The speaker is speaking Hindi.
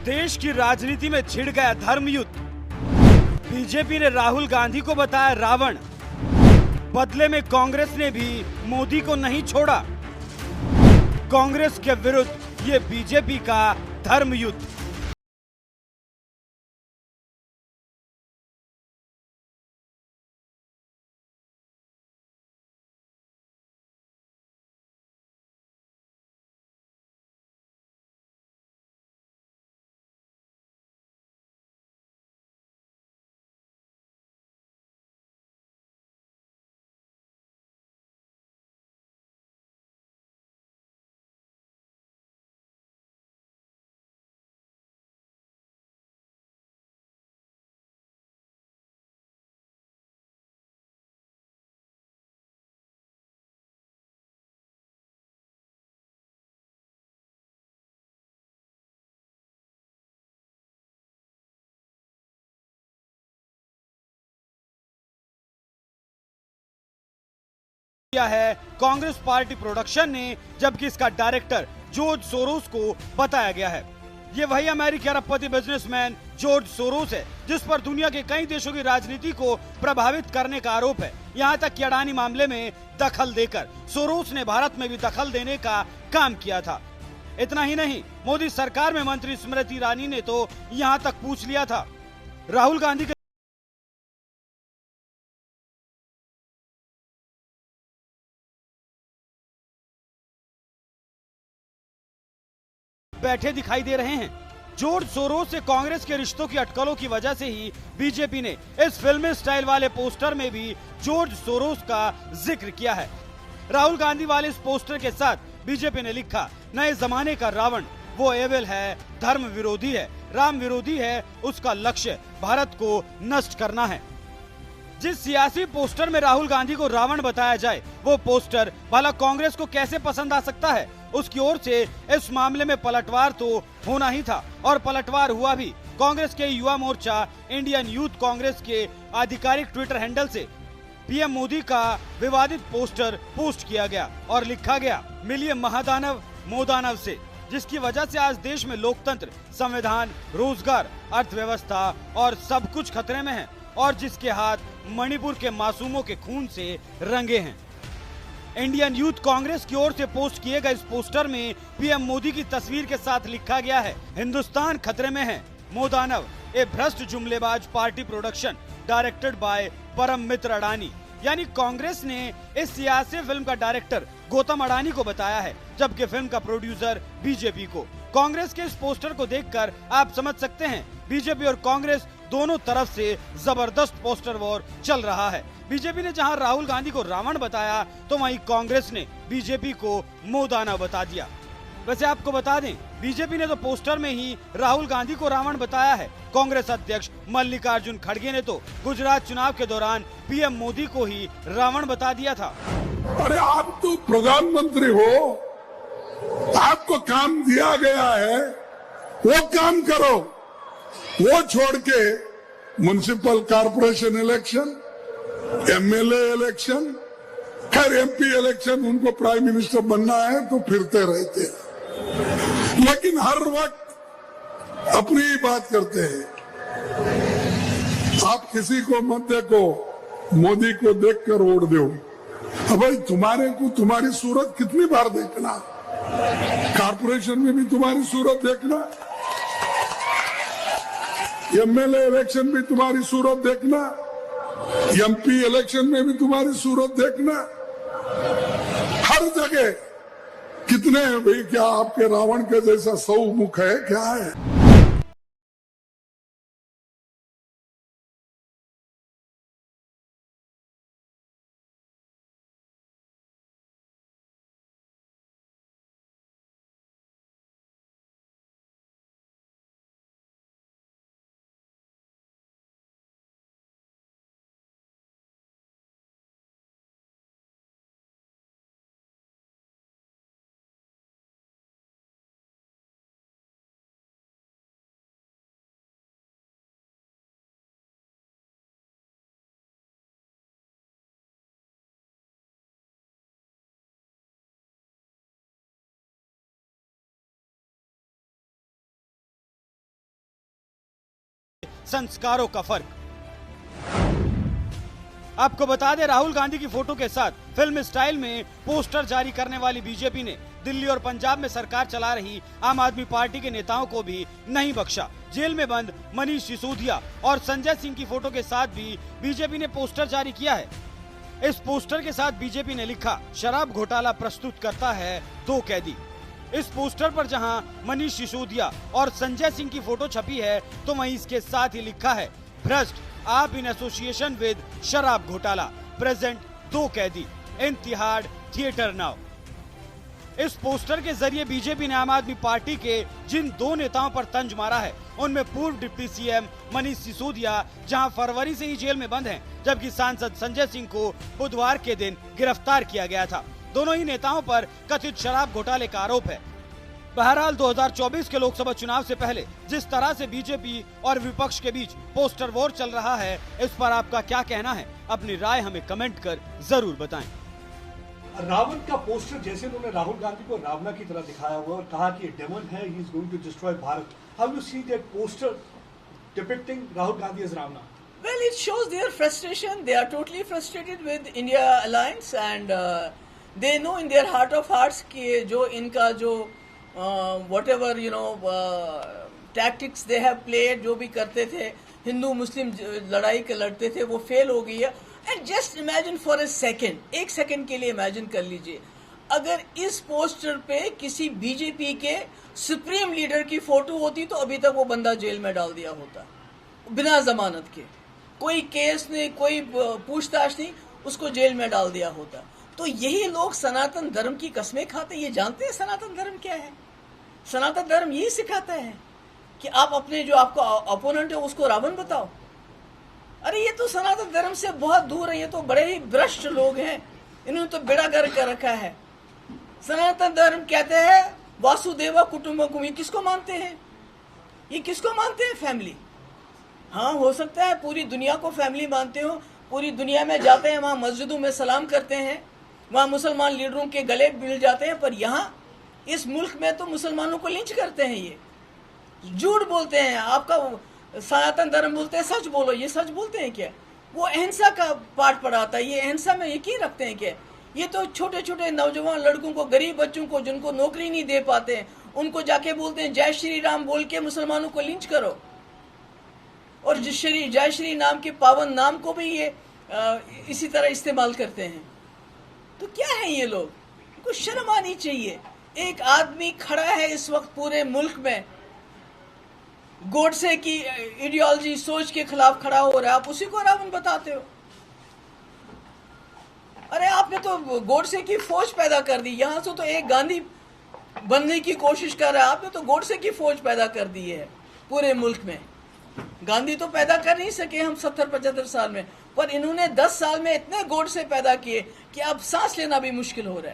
देश की राजनीति में छिड़ गया धर्म युद्ध। बीजेपी ने राहुल गांधी को बताया रावण। बदले में कांग्रेस ने भी मोदी को नहीं छोड़ा। कांग्रेस के विरुद्ध ये बीजेपी का धर्म युद्ध। किया है कांग्रेस पार्टी प्रोडक्शन ने, जबकि इसका डायरेक्टर जॉर्ज सोरोस को बताया गया है। ये वही अमेरिकी अरबपति बिजनेसमैन जॉर्ज सोरोस है जिस पर दुनिया के कई देशों की राजनीति को प्रभावित करने का आरोप है। यहाँ तक कि अडानी मामले में दखल देकर सोरोस ने भारत में भी दखल देने का काम किया था। इतना ही नहीं, मोदी सरकार में मंत्री स्मृति ईरानी ने तो यहाँ तक पूछ लिया था राहुल गांधी के बैठे दिखाई दे रहे हैं। जॉर्ज सोरोस से कांग्रेस के रिश्तों की अटकलों की वजह से ही बीजेपी ने इस फिल्मी स्टाइल वाले पोस्टर में भी जॉर्ज सोरोस का जिक्र किया है। राहुल गांधी वाले इस पोस्टर के साथ बीजेपी ने लिखा, नए जमाने का रावण वो एविल है, धर्म विरोधी है, राम विरोधी है, उसका लक्ष्य भारत को नष्ट करना है। जिस सियासी पोस्टर में राहुल गांधी को रावण बताया जाए, वो पोस्टर भला कांग्रेस को कैसे पसंद आ सकता है। उसकी ओर से इस मामले में पलटवार तो होना ही था और पलटवार हुआ भी। कांग्रेस के युवा मोर्चा इंडियन यूथ कांग्रेस के आधिकारिक ट्विटर हैंडल से पीएम मोदी का विवादित पोस्टर पोस्ट किया गया और लिखा गया, मिलिए महादानव मोदानव से, जिसकी वजह से आज देश में लोकतंत्र, संविधान, रोजगार, अर्थव्यवस्था और सब कुछ खतरे में है और जिसके हाथ मणिपुर के मासूमों के खून से रंगे हैं। इंडियन यूथ कांग्रेस की ओर से पोस्ट किए गए इस पोस्टर में पीएम मोदी की तस्वीर के साथ लिखा गया है, हिंदुस्तान खतरे में है, मोदानव ए भ्रष्ट जुमलेबाज पार्टी प्रोडक्शन डायरेक्टेड बाय परम मित्र अडानी। यानी कांग्रेस ने इस सियासी फिल्म का डायरेक्टर गौतम अडानी को बताया है, जबकि फिल्म का प्रोड्यूसर बीजेपी को। कांग्रेस के इस पोस्टर को देखकर आप समझ सकते हैं बीजेपी और कांग्रेस दोनों तरफ से जबरदस्त पोस्टर वॉर चल रहा है। बीजेपी ने जहां राहुल गांधी को रावण बताया, तो वहीं कांग्रेस ने बीजेपी को मोदाना बता दिया। वैसे आपको बता दें, बीजेपी ने तो पोस्टर में ही राहुल गांधी को रावण बताया है। कांग्रेस अध्यक्ष मल्लिकार्जुन खड़गे ने तो गुजरात चुनाव के दौरान पीएम मोदी को ही रावण बता दिया था। अरे आप तो प्रधानमंत्री हो, आपको काम दिया गया है, वो काम करो। वो छोड़ के municipal corporation election, MLA election, खैर एमपी इलेक्शन, उनको प्राइम मिनिस्टर बनना है तो फिरते रहते हैं, लेकिन हर वक्त अपनी ही बात करते हैं। आप किसी को मत देखो, मोदी को देखकर वोट दो। अब भाई तुम्हारे को तुम्हारी सूरत कितनी बार देखना, कॉर्पोरेशन में भी तुम्हारी सूरत देखना, एमएलए इलेक्शन भी तुम्हारी सूरत देखना, एमपी इलेक्शन में भी तुम्हारी सूरत देखना, हर जगह कितने भाई, क्या आपके रावण के जैसा 100 मुख है क्या है? संस्कारों का फर्क। आपको बता दें, राहुल गांधी की फोटो के साथ फिल्म स्टाइल में पोस्टर जारी करने वाली बीजेपी ने दिल्ली और पंजाब में सरकार चला रही आम आदमी पार्टी के नेताओं को भी नहीं बख्शा। जेल में बंद मनीष सिसोदिया और संजय सिंह की फोटो के साथ भी बीजेपी ने पोस्टर जारी किया है। इस पोस्टर के साथ बीजेपी ने लिखा, शराब घोटाला प्रस्तुत करता है 2 कैदी। इस पोस्टर पर जहां मनीष सिसोदिया और संजय सिंह की फोटो छपी है, तो वहीं इसके साथ ही लिखा है, भ्रष्ट आप इन एसोसिएशन विद शराब घोटाला, प्रेजेंट 2 कैदी इन तिहाड़ थिएटर नाउ। इस पोस्टर के जरिए बीजेपी ने आम आदमी पार्टी के जिन 2 नेताओं पर तंज मारा है, उनमें पूर्व डिप्टी सीएम मनीष सिसोदिया जहां फरवरी से ही जेल में बंद हैं, जबकि सांसद संजय सिंह को बुधवार के दिन गिरफ्तार किया गया था। दोनों ही नेताओं पर कथित शराब घोटाले का आरोप है। बहरहाल 2024 के लोकसभा चुनाव से पहले जिस तरह से बीजेपी और विपक्ष के बीच पोस्टर वॉर चल रहा है, इस पर आपका क्या कहना है? अपनी राय हमें कमेंट कर जरूर बताएं। रावण का पोस्टर, जैसे उन्होंने राहुल गांधी को रावणा की तरह दिखाया हुआ और कहा कि डेमन है, he is going to destroy Bharat. How you see that poster depicting Rahul Gandhi as Ravana? Well, it shows their frustration. They are totally frustrated with India alliance, and they know in their heart of hearts कि जो इनका जो whatever tactics they have played, जो भी करते थे, हिंदू मुस्लिम लड़ाई के लड़ते थे, वो फेल हो गई है। And just imagine for a second, 1 second के लिए इमेजिन कर लीजिए, अगर इस पोस्टर पे किसी बीजेपी के सुप्रीम लीडर की फोटो होती तो अभी तक वो बंदा जेल में डाल दिया होता, बिना जमानत के, कोई केस नहीं, कोई पूछताछ नहीं, उसको जेल में डाल दिया होता। तो यही लोग सनातन धर्म की कसमें खाते। ये जानते हैं सनातन धर्म क्या है? सनातन धर्म यही सिखाता है कि आप अपने जो आपका अपोनेंट है उसको रावण बताओ। अरे ये तो सनातन धर्म से बहुत दूर है, ये तो बड़े ही भ्रष्ट लोग हैं, इन्होंने तो बेड़ा गर्क कर रखा है। सनातन धर्म कहते हैं वासुदेवा कुटुंबकम। ये किसको मानते हैं? ये किसको मानते हैं? फैमिली। हाँ, हो सकता है पूरी दुनिया को फैमिली मानते हो, पूरी दुनिया में जाते हैं, वहाँ मस्जिदों में सलाम करते हैं, वहाँ मुसलमान लीडरों के गले मिल जाते हैं, पर यहाँ इस मुल्क में तो मुसलमानों को लिंच करते हैं। ये झूठ बोलते हैं। आपका सनातन धर्म बोलते हैं सच बोलो, ये सच बोलते हैं क्या? वो अहिंसा का पाठ पढ़ाता है, ये अहिंसा में यकीन रखते हैं क्या? ये तो छोटे छोटे नौजवान लड़कों को, गरीब बच्चों को, जिनको नौकरी नहीं दे पाते हैं, उनको जाके बोलते हैं जय श्री राम बोल के मुसलमानों को लिंच करो। और जय श्री नाम के पावन नाम को भी ये इसी तरह इस्तेमाल करते हैं। तो क्या है ये लोग? इनको शर्म आनी चाहिए। एक आदमी खड़ा है इस वक्त पूरे मुल्क में, गोडसे की आइडियोलॉजी सोच के खिलाफ खड़ा हो रहा है, आप उसी को रावण बताते हो। अरे आपने तो गोडसे की फौज पैदा कर दी, यहां से तो एक गांधी बनने की कोशिश कर रहा है, आपने तो गोडसे की फौज पैदा कर दी है पूरे मुल्क में। गांधी तो पैदा कर नहीं सके हम 70-75 साल में, पर इन्होंने 10 साल में इतने गोडसे पैदा किए कि अब सांस लेना भी मुश्किल हो रहा है।